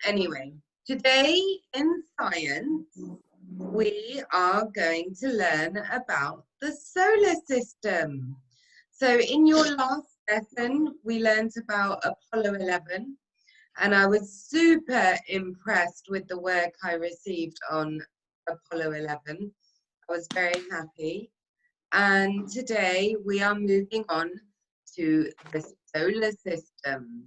Anyway, today in science, we are going to learn about the solar system. So in your last lesson, we learned about Apollo 11, and I was super impressed with the work I received on Apollo 11. I was very happy. And today we are moving on to the solar system.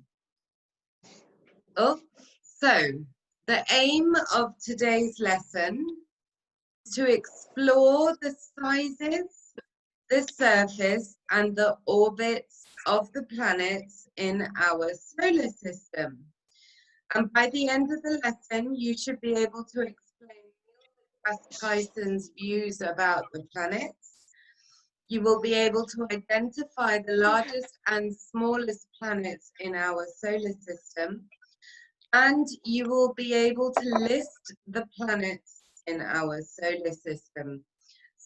Oh, so the aim of today's lesson is to explore the sizes, the surface, and the orbits of the planets in our solar system. And by the end of the lesson, you should be able to explain Neil deGrasse Tyson's views about the planets. You will be able to identify the largest and smallest planets in our solar system. And you will be able to list the planets in our solar system.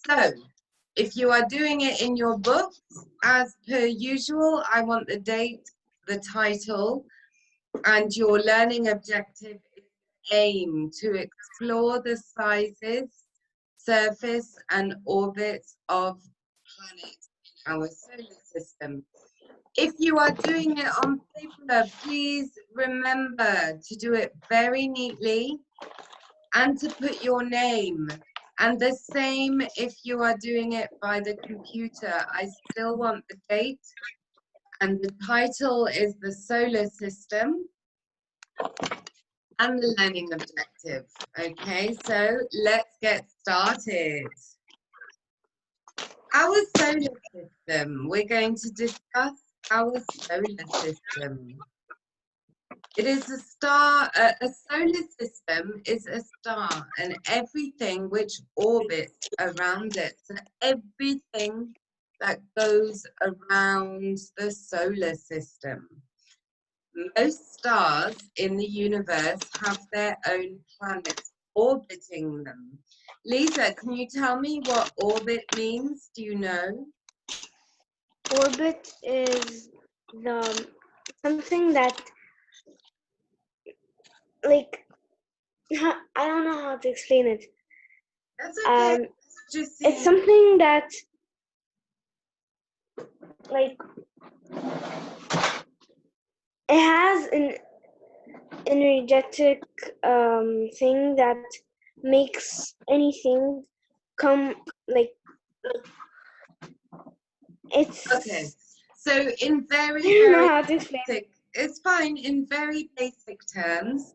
So, if you are doing it in your books, as per usual, I want the date, the title, and your learning objective is aim to explore the sizes, surface, and orbits of planets in our solar system. If you are doing it on paper, please remember to do it very neatly and to put your name. And the same if you are doing it by the computer. I still want the date, and the title is the solar system and the learning objective. Okay, so let's get started. Our solar system, we're going to discuss our solar system. It is a star, a solar system is a star and everything which orbits around it. So everything that goes around the solar system. Most stars in the universe have their own planets orbiting them. Lisa, can you tell me what orbit means? Do you know? Orbit is something that, like, I don't know how to explain it. That's okay. It's something that, like, it has an energetic thing that makes anything come, like, it's okay. So in very, I don't know very how to explain. basic, it's fine. In very basic terms,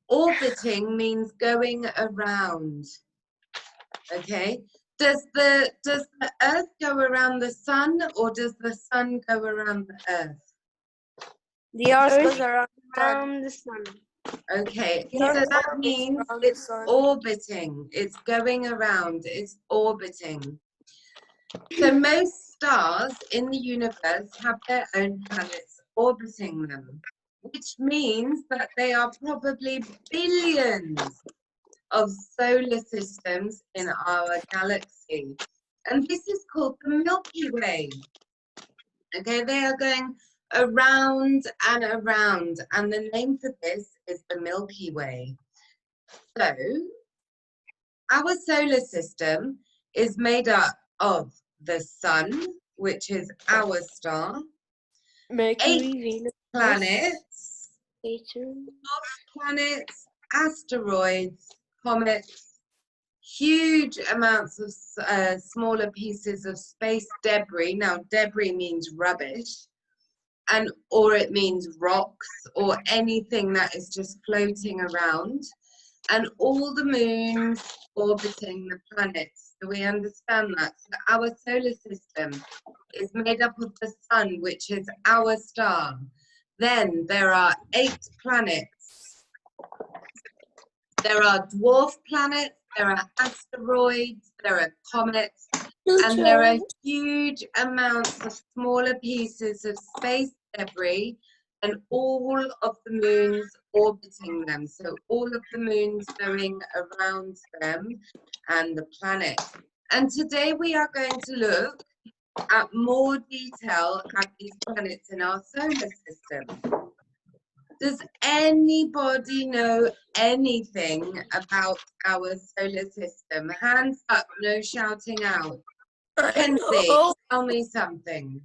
orbiting means going around. Okay. Does the Earth go around the sun, or does the sun go around the Earth? The Earth goes around the sun. Okay, so that means it's orbiting, it's going around, it's orbiting. So most stars in the universe have their own planets orbiting them, which means that they are probably billions of solar systems in our galaxy. And this is called the Milky Way. Okay, they are going around and around, and the name for this is the Milky Way. So, our solar system is made up of the sun, which is our star, Mercury, 8 planets, planets, asteroids, comets, huge amounts of smaller pieces of space debris. Now, debris means rubbish, or it means rocks or anything that is just floating around, and all the moons orbiting the planets. So we understand that. So our solar system is made up of the sun, which is our star. Then there are 8 planets. There are dwarf planets, there are asteroids, there are comets, and there are huge amounts of smaller pieces of space debris and all of the moons orbiting them. So all of the moons going around them and the planet. And today we are going to look at more detail at these planets in our solar system. Does anybody know anything about our solar system? Hands up, no shouting out. Kenzie, tell me something.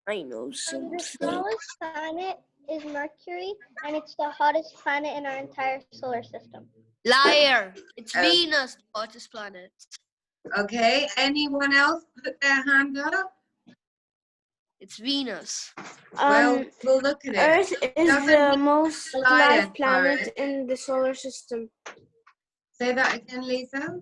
I know something. The smallest planet is Mercury, and it's the hottest planet in our entire solar system. Liar! It's Venus, the hottest planet. Okay, anyone else put their hand up? It's Venus. Well, we'll look at it. Earth is the most live planet in the solar system. Say that again, Lisa.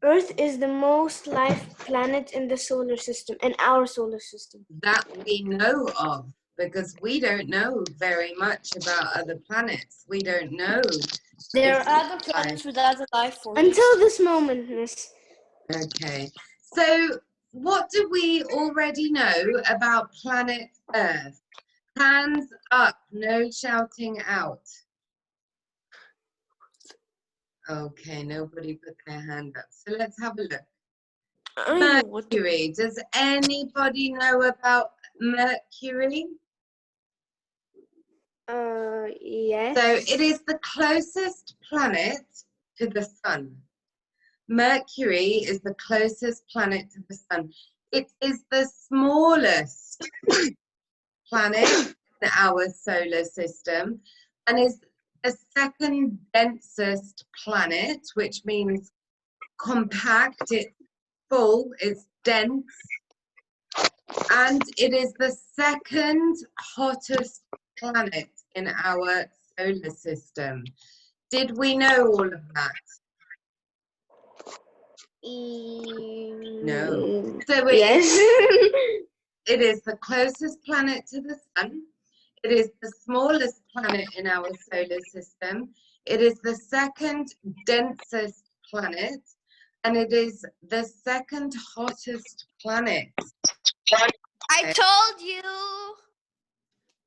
Earth is the most live planet in the solar system, in our solar system. That we know of, because we don't know very much about other planets. We don't know. There are other planets with other life forms. Until this moment, Miss. Okay. So, what do we already know about planet Earth? Hands up, no shouting out. Okay, nobody put their hand up. So let's have a look. Mercury. Does anybody know about Mercury? Yes. So it is the closest planet to the sun. Mercury is the closest planet to the sun. It is the smallest planet in our solar system and is the second densest planet, which means compact, it's full, it's dense, and it is the second hottest planet in our solar system. Did we know all of that? No. So it is the closest planet to the sun. It is the smallest planet in our solar system. It is the second densest planet, and it is the second hottest planet. I told you.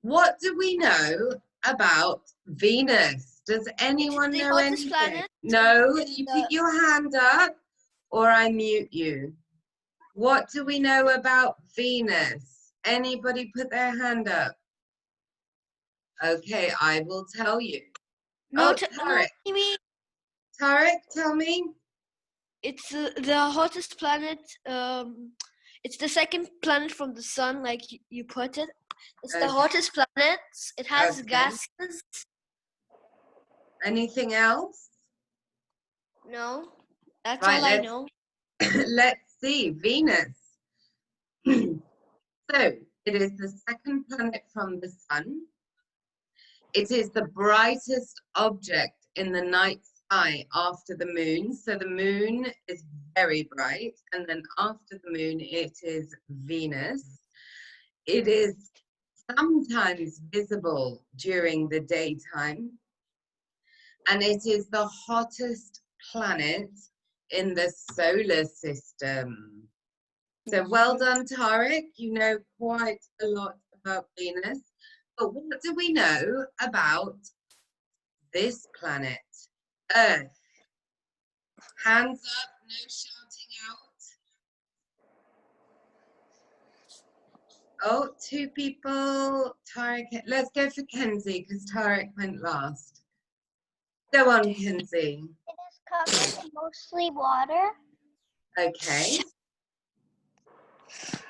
What do we know about Venus? Does anyone know anything? Planet? No, you put your hand up or I mute you. What do we know about Venus? Anybody put their hand up? Okay, I will tell you. No, Tarek. me. Tarek, tell me. It's the hottest planet. It's the second planet from the sun, like you put it. It's the hottest planet. It has gases. Anything else? No, that's all I know. Let's see, Venus. So, it is the second planet from the sun. It is the brightest object in the night sky after the moon. So the moon is very bright, and then after the moon, it is Venus. It is sometimes visible during the daytime, and it is the hottest planet in the solar system. So well done, Tarek. You know quite a lot about Venus. But what do we know about this planet, Earth? Hands up, no shouting out. Oh, two people. Tarek, let's go for Kenzie because Tarek went last. Go on, Kenzie. It is covered mostly water. Okay.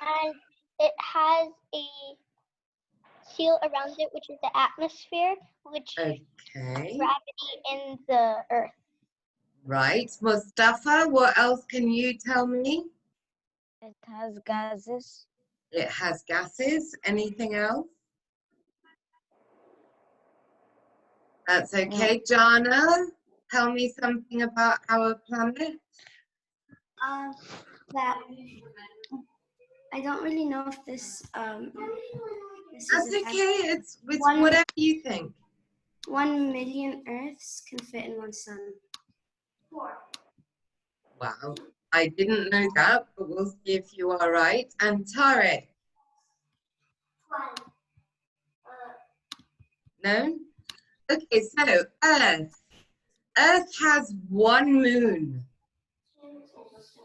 And it has a seal around it, which is the atmosphere, which is gravity in the Earth. Right. Mustafa, what else can you tell me? It has gases. It has gases. Anything else? That's okay. Jana, tell me something about our planet. That I don't really know if this That's okay. It's whatever you think. 1 million Earths can fit in one sun. Wow. I didn't know that, but we'll see if you are right. And Tarek? No? Okay, so Earth. Earth has one moon.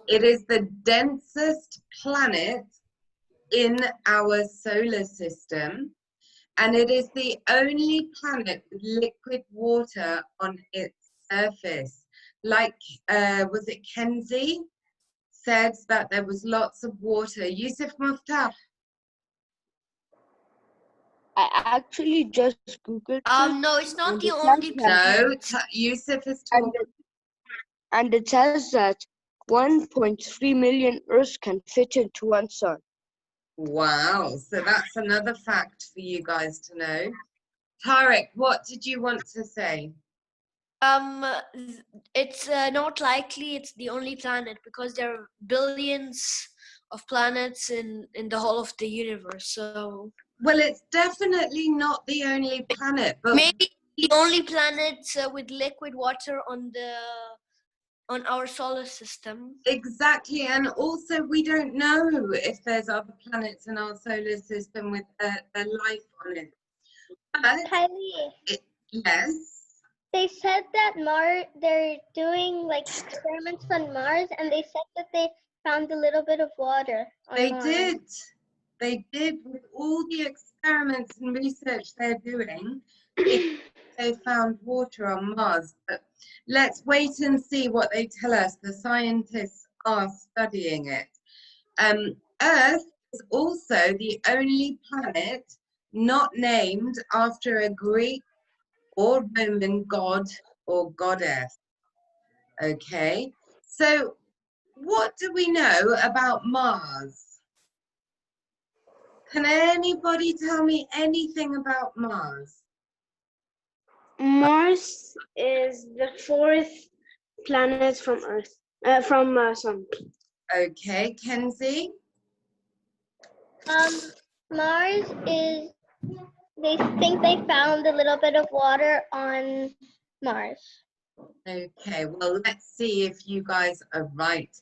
It is the densest planet in our solar system, and it is the only planet with liquid water on its surface. Like, was it Kenzie said that there was lots of water? Yusuf Muftah. I actually just Googled it. No, it's not and the it only says that- planet. No, Yusuf is and talking. and it says that 1.3 million Earths can fit into one sun. Wow, so that's another fact for you guys to know. Tarek, what did you want to say? It's not likely it's the only planet because there are billions of planets in the whole of the universe. So Well, it's definitely not the only planet, but maybe the only planet with liquid water on our solar system. exactly, and also we don't know if there's other planets in our solar system with a life on it. But Kylie, yes, they said that they're doing like experiments on Mars, and they said that they found a little bit of water on they Mars. did. They did with all the experiments and research they're doing. They found water on Mars, but let's wait and see what they tell us. The scientists are studying it. Earth is also the only planet not named after a Greek or Roman god or goddess. Okay, so what do we know about Mars? Can anybody tell me anything about Mars? Mars is the fourth planet from Earth, from Sun. Okay, Kenzie? Mars is, they think they found a little bit of water on Mars. Okay, well, let's see if you guys are right.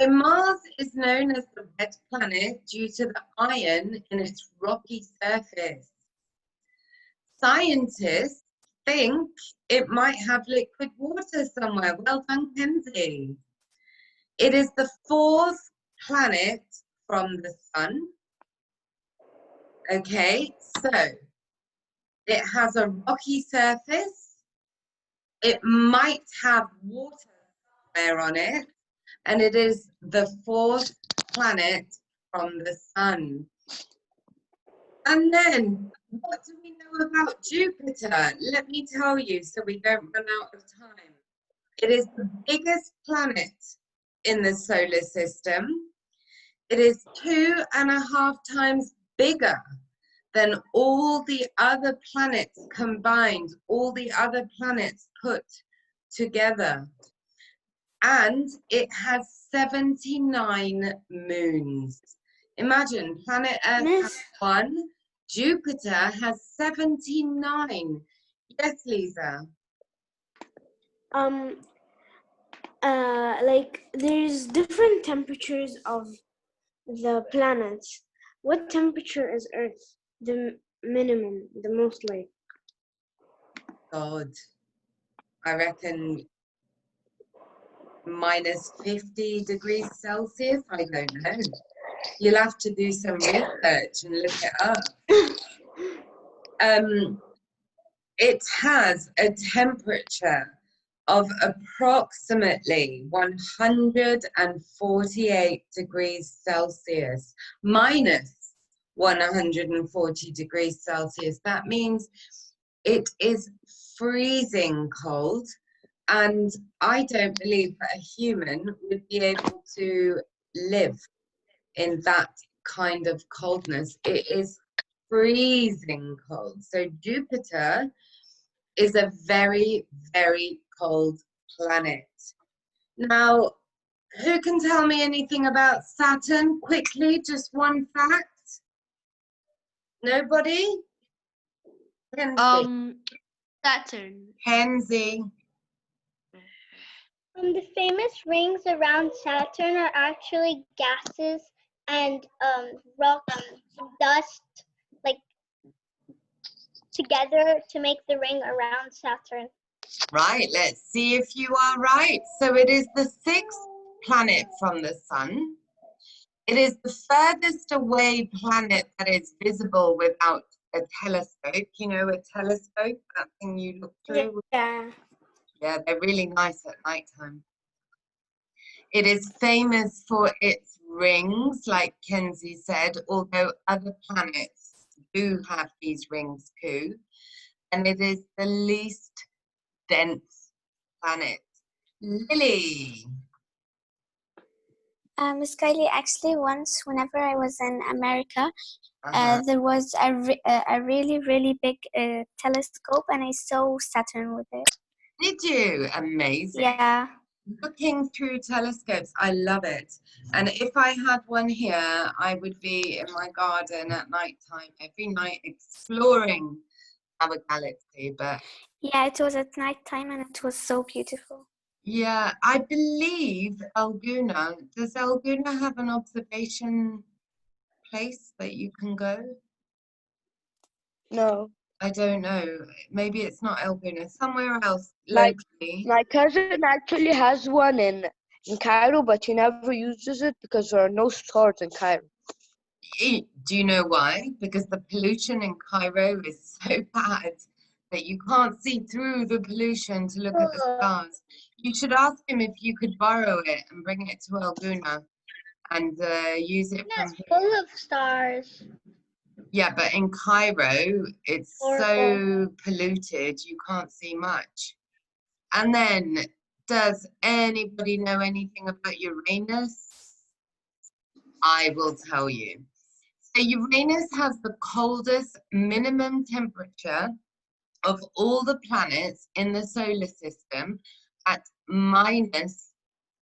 So Mars is known as the red planet due to the iron in its rocky surface. Scientists think it might have liquid water somewhere. Well done, Kenzie. It is the fourth planet from the sun. Okay, so it has a rocky surface. It might have water somewhere on it, and it is the fourth planet from the sun. And then, what do we know about Jupiter? Let me tell you so we don't run out of time. It is the biggest planet in the solar system. It is 2.5 times bigger than all the other planets combined, all the other planets put together. And it has 79 moons. Imagine, planet Earth has 1, Jupiter has 79. Yes, Lisa? Like there's different temperatures of the planets. What temperature is Earth? The minimum, the most like? God, I reckon minus 50 degrees Celsius. I don't know. You'll have to do some research and look it up. It has a temperature of approximately 148 degrees Celsius, minus 140 degrees Celsius. That means it is freezing cold, and I don't believe that a human would be able to live in that kind of coldness. It is freezing cold. So Jupiter is a very, very cold planet. Now, who can tell me anything about Saturn? Quickly, just one fact. Nobody? Kenzie. Saturn. Kenzie. The famous rings around Saturn are actually gases and rocks, dust, like together to make the ring around Saturn. Right, let's see if you are right. So it is the 6th planet from the sun. It is the furthest away planet that is visible without a telescope. You know, a telescope, that thing you look through. Yeah. Yeah, they're really nice at nighttime. It is famous for its rings, like Kenzie said, although other planets do have these rings too. And it is the least dense planet. Lily. Miss Kylie, actually, once, whenever I was in America, there was a really, really big telescope, and I saw Saturn with it. Did you? Amazing. Yeah. Looking through telescopes, I love it. And if I had one here, I would be in my garden at nighttime, every night exploring our galaxy. But yeah, it was at nighttime, and it was so beautiful. yeah, I believe Alguna, does Alguna have an observation place that you can go? No. I don't know. Maybe it's not Alguna, somewhere else My locally. my cousin actually has one in Cairo, but he never uses it because there are no stars in Cairo. Do you know why? Because the pollution in Cairo is so bad that you can't see through the pollution to look at the stars. You should ask him if you could borrow it and bring it to Alguna and use it from It's here. full of stars. Yeah, but in Cairo, it's so polluted, you can't see much. And then, does anybody know anything about Uranus? I will tell you. So Uranus has the coldest minimum temperature of all the planets in the solar system at minus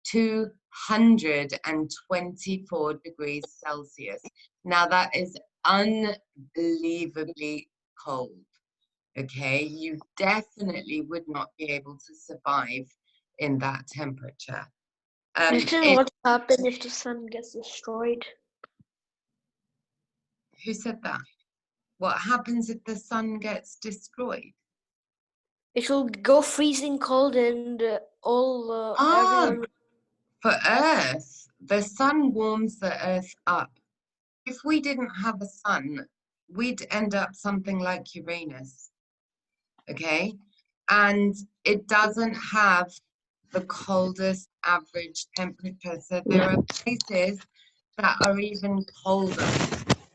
224 degrees Celsius. Now that is unbelievably cold. Okay, you definitely would not be able to survive in that temperature. What happens if the sun gets destroyed? Who said that? What happens if the sun gets destroyed? It will go freezing cold and everyone. For Earth, the sun warms the Earth up. If we didn't have a sun, we'd end up something like Uranus. Okay? And it doesn't have the coldest average temperature. So there are places that are even colder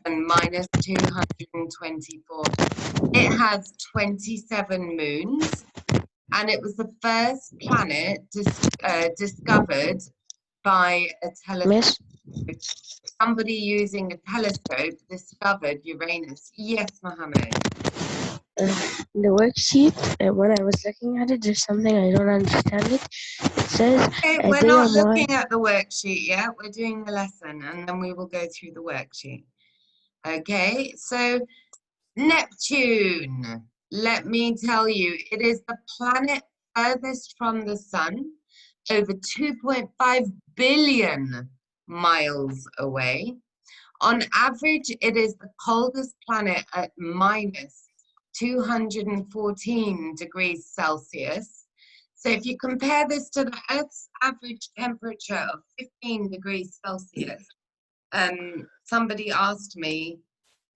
than minus 224. It has 27 moons, and it was the first planet discovered by a telescope. Somebody using a telescope discovered Uranus. Yes, Mohammed. The worksheet, when I was looking at it, there's something I don't understand it. It says, Okay, we're not looking at the worksheet yet. We're doing the lesson, and then we will go through the worksheet. Okay, so Neptune, let me tell you, it is the planet furthest from the sun, over 2.5 billion miles away. On average, it is the coldest planet at minus 214 degrees Celsius. So if you compare this to the Earth's average temperature of 15 degrees Celsius, somebody asked me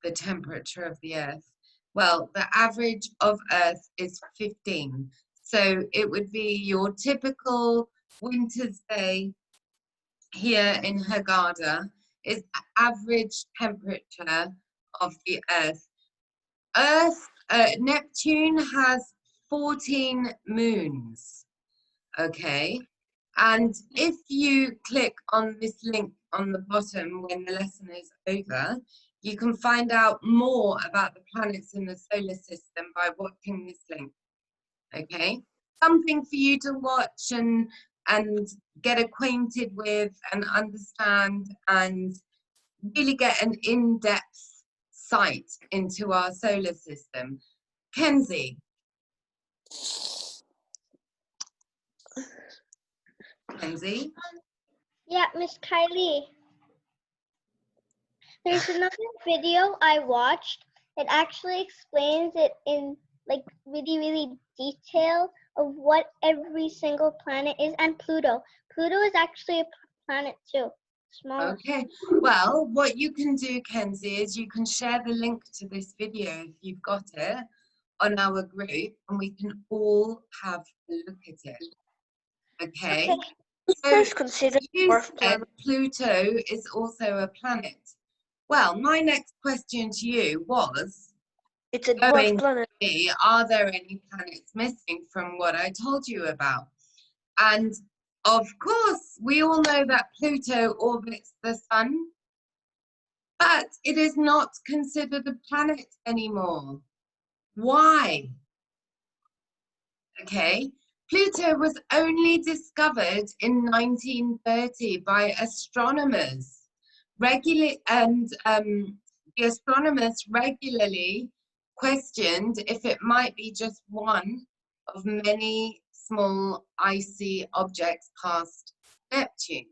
the temperature of the Earth. Well, the average of Earth is 15. So it would be your typical winter's day here in Hurghada is the average temperature of the Earth. Neptune has 14 moons, okay? And if you click on this link on the bottom when the lesson is over, you can find out more about the planets in the solar system by watching this link, okay? Something for you to watch and get acquainted with and understand and really get an in-depth sight into our solar system. Kenzie. Kenzie? Yeah, Miss Kylie. There's another video I watched. It actually explains it in like really, really detail of what every single planet is, and Pluto. Pluto is actually a planet too. Small. Okay, well, what you can do, Kenzie, is you can share the link to this video if you've got it on our group, and we can all have a look at it. Okay, so Is considered you dwarf said planet. Pluto is also a planet. Well, my next question to you was, It's a dwarf going to planet. be, are there any planets missing from what I told you about? And of course, we all know that Pluto orbits the sun, but it is not considered a planet anymore. Why? Okay, Pluto was only discovered in 1930 by astronomers. The astronomers regularly questioned if it might be just one of many small icy objects past Neptune.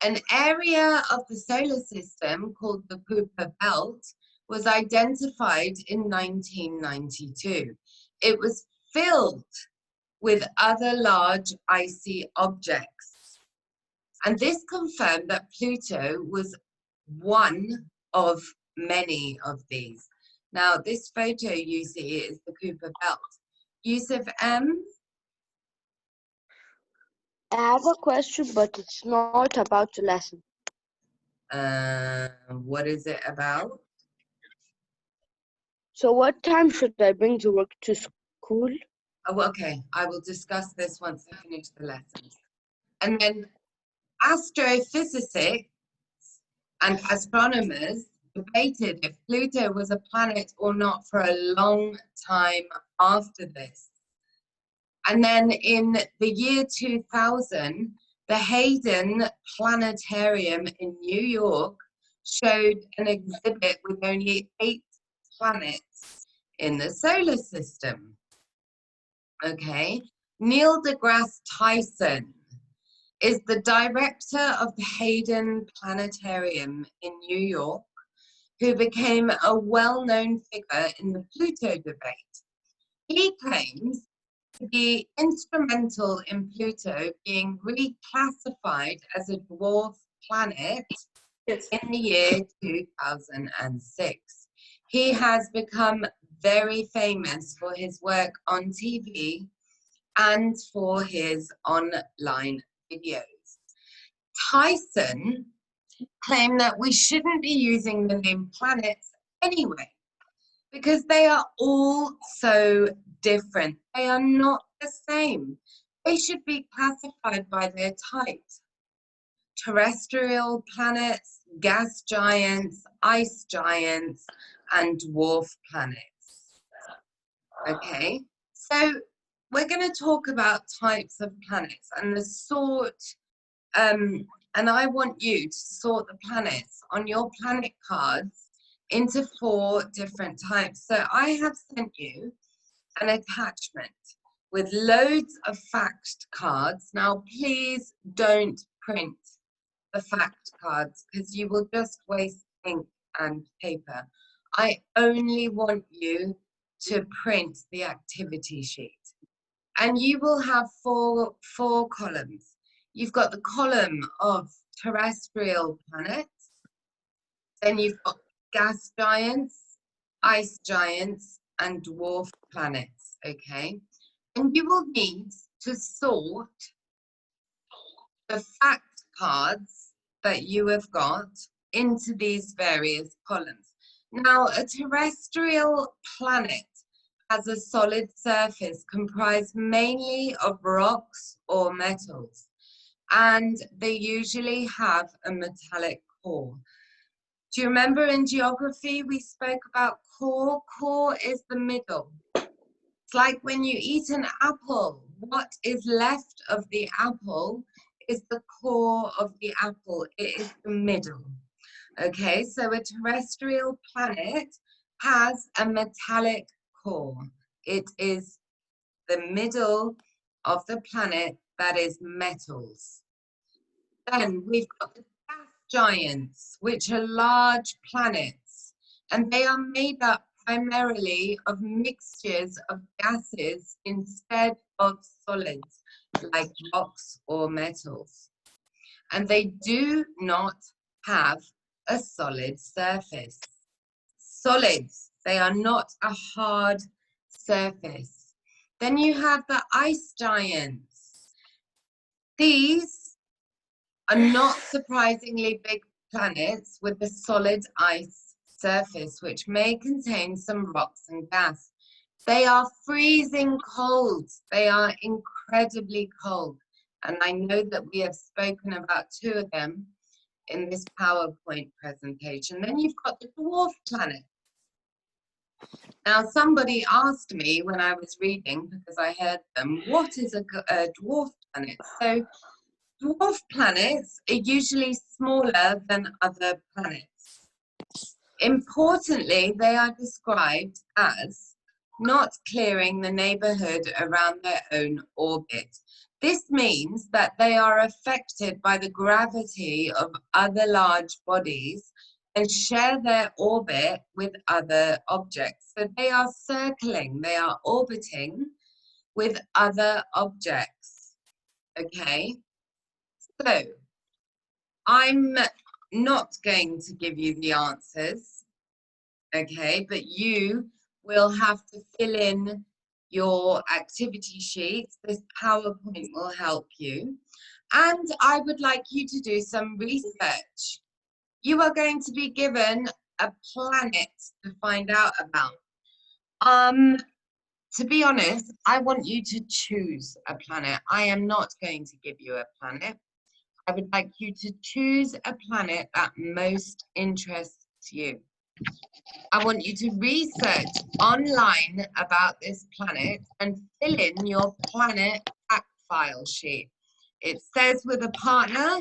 An area of the solar system called the Kuiper Belt was identified in 1992. It was filled with other large icy objects. And this confirmed that Pluto was one of many of these. Now, this photo you see is the Kuiper Belt. Yusuf M? I have a question, but it's not about the lesson. What is it about? So what time should I bring the work to school? Oh, okay, I will discuss this once I finish the lessons. And then astrophysicists and astronomers debated if Pluto was a planet or not for a long time after this. And then in the year 2000, the Hayden Planetarium in New York showed an exhibit with only 8 planets in the solar system. Okay, Neil deGrasse Tyson is the director of the Hayden Planetarium in New York, who became a well-known figure in the Pluto debate. He claims to be instrumental in Pluto being reclassified as a dwarf planet in the year 2006. He has become very famous for his work on TV and for his online videos. Tyson claimed that we shouldn't be using the name planets anyway, because they are all so different. They are not the same. They should be classified by their types. Terrestrial planets, gas giants, ice giants, and dwarf planets. Okay, so we're going to talk about types of planets and the sort, and I want you to sort the planets on your planet cards into 4 different types. So I have sent you an attachment with loads of fact cards. Now, please don't print the fact cards because you will just waste ink and paper. I only want you to print the activity sheet. And you will have four columns. You've got the column of terrestrial planets, then you've got gas giants, ice giants, and dwarf planets, okay? And you will need to sort the fact cards that you have got into these various columns. Now, a terrestrial planet has a solid surface comprised mainly of rocks or metals, and they usually have a metallic core. Do you remember in geography we spoke about core? Core is the middle. It's like when you eat an apple, what is left of the apple is the core of the apple. It is the middle. Okay, so a terrestrial planet has a metallic core. It is the middle of the planet that is metals. Then we've got the gas giants, which are large planets, and they are made up primarily of mixtures of gases instead of solids like rocks or metals. and they do not have a solid surface. Solids, they are not a hard surface. Then you have the ice giants. These are not surprisingly big planets with a solid ice surface, which may contain some rocks and gas. They are freezing cold. They are incredibly cold. And I know that we have spoken about two of them in this PowerPoint presentation. Then you've got the dwarf planet. Now, somebody asked me when I was reading, because I heard them, what is a dwarf planet? So dwarf planets are usually smaller than other planets. Importantly, they are described as not clearing the neighborhood around their own orbit. This means that they are affected by the gravity of other large bodies and share their orbit with other objects. So they are circling, they are orbiting with other objects, okay? So I'm not going to give you the answers, okay, but you will have to fill in your activity sheets. This PowerPoint will help you. And I would like you to do some research. You are going to be given a planet to find out about. To be honest, I want you to choose a planet. I am not going to give you a planet. I would like you to choose a planet that most interests you. I want you to research online about this planet and fill in your planet fact file sheet. It says with a partner,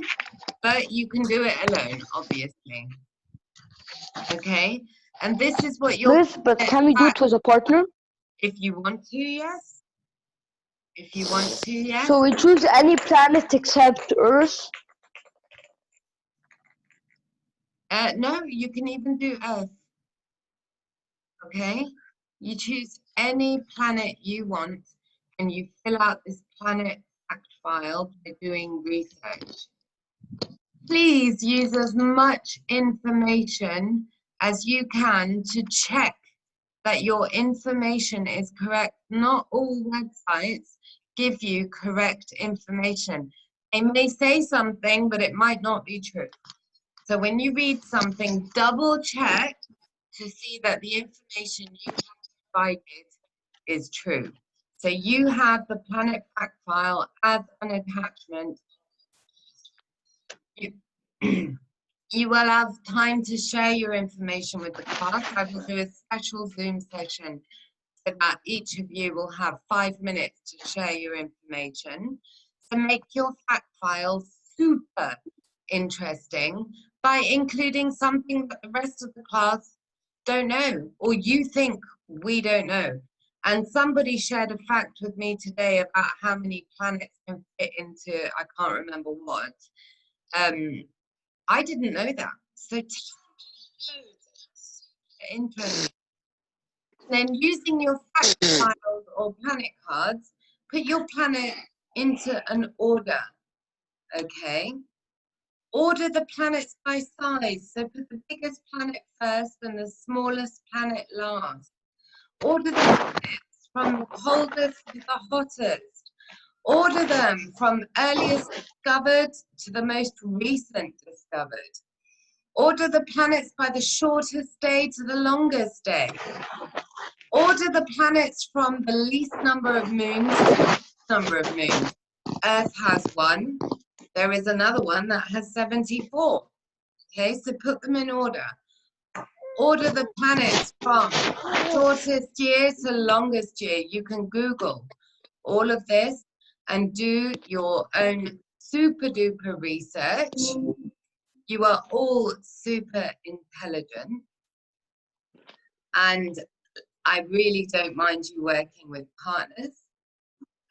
but you can do it alone, obviously. Okay, and this is what you're. Miss, but can we do it with a partner? If you want to, yes. If you want to, yes. So we choose any planet except Earth? No, you can even do Earth. Okay, you choose any planet you want and you fill out this planet fact file by doing research. Please use as much information as you can to check that your information is correct. Not all websites give you correct information. They may say something, but it might not be true. So when you read something, double check to see that the information you have provided is true. So you have the planet fact file as an attachment. You will have time to share your information with the class. I will do a special Zoom session so that each of you will have 5 minutes to share your information. So make your fact file super interesting by including something that the rest of the class don't know, or you think we don't know. And somebody shared a fact with me today about how many planets can fit into, I can't remember what. I didn't know that. So interesting. Then using your fact files or planet cards, put your planet into an order, okay? Order the planets by size. So put the biggest planet first and the smallest planet last. Order the planets from the coldest to the hottest. Order them from earliest discovered to the most recent discovered. Order the planets by the shortest day to the longest day. Order the planets from the least number of moons to the least number of moons. Earth has 1. There is another one that has 74. Okay, so put them in order. Order the planets from shortest year to longest year. You can Google all of this and do your own super duper research. You are all super intelligent, and I really don't mind you working with partners.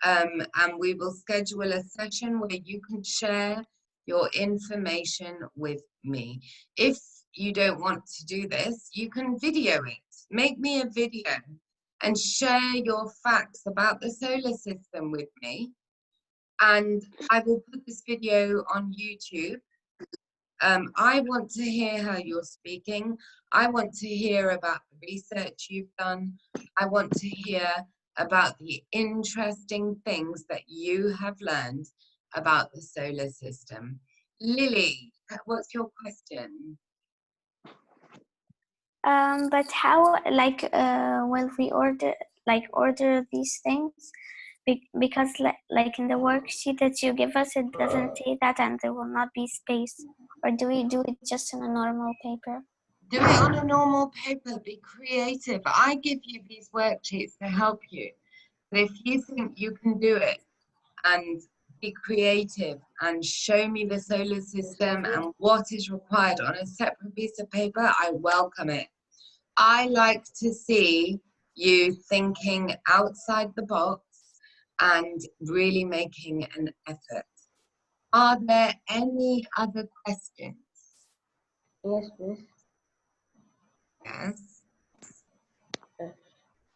And we will schedule a session where you can share your information with me. If you don't want to do this, you can video it. Make me a video and share your facts about the solar system with me. and I will put this video on YouTube. I want to hear how you're speaking. I want to hear about the research you've done. I want to hear about the interesting things that you have learned about the solar system. Lily, what's your question? But how, like, will we order these things? Because like in the worksheet that you give us, it doesn't say that, and there will not be space. Or do we do it just on a normal paper? Do it on a normal paper, be creative. I give you these worksheets to help you. But if you think you can do it and be creative and show me the solar system and what is required on a separate piece of paper, I welcome it. I like to see you thinking outside the box and really making an effort. Are there any other questions? Yes, miss. Yes.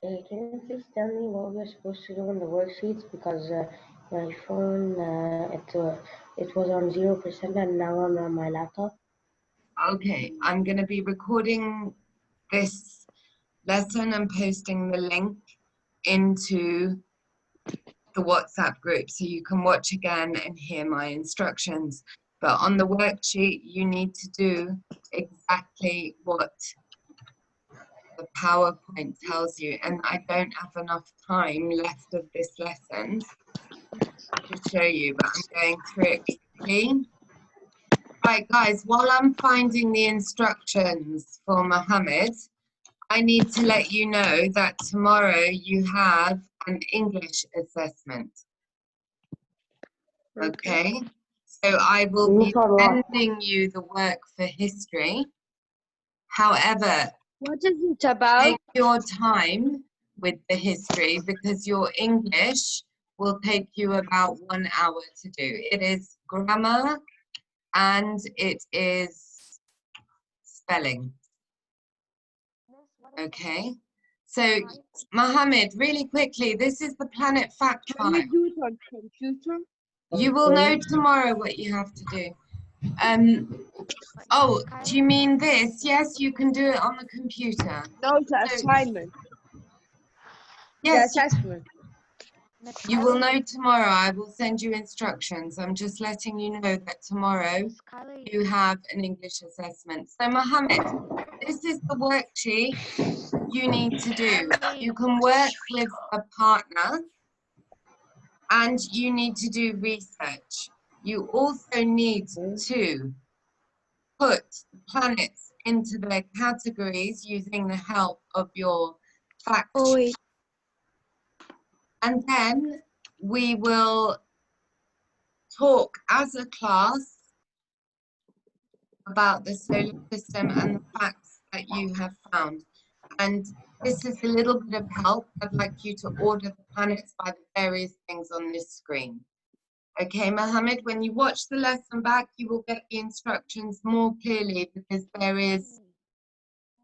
Can you please tell me what we're supposed to do in the worksheets? Because my phone, it was on 0% and now I'm on my laptop. Okay, I'm going to be recording this lesson and posting the link into the WhatsApp group so you can watch again and hear my instructions. But on the worksheet, you need to do exactly what the PowerPoint tells you. And I don't have enough time left of this lesson to show you, but I'm going through it quickly. Right, guys, while I'm finding the instructions for Mohammed, I need to let you know that tomorrow you have an English assessment. Okay, so I will be sending you the work for history. However, What is it about? take your time with the history because your English will take you about 1 hour to do. It is grammar and it is spelling. Okay, so Mohammed, really quickly, this is the Planet Fact File. Can you do it on computer? You will know tomorrow what you have to do. Oh, do you mean this? Yes, you can do it on the computer. No, the assignment. Yes, The assessment. you will know tomorrow. I will send you instructions. I'm just letting you know that tomorrow you have an English assessment. So Mohammed, this is the worksheet you need to do. You can work with a partner and you need to do research. You also need to put planets into their categories using the help of your fact sheet. And then we will talk as a class about the solar system and the facts that you have found. And this is a little bit of help. I'd like you to order the planets by the various things on this screen. Okay, Mohammed, when you watch the lesson back, you will get the instructions more clearly because there is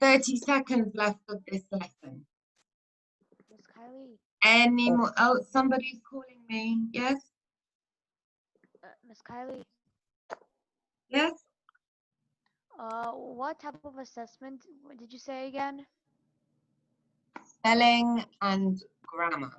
30 seconds left of this lesson. Miss Kylie. Any more? Oh, somebody's calling me. Yes? Miss Kylie. Yes? What type of assessment did you say again? Spelling and grammar.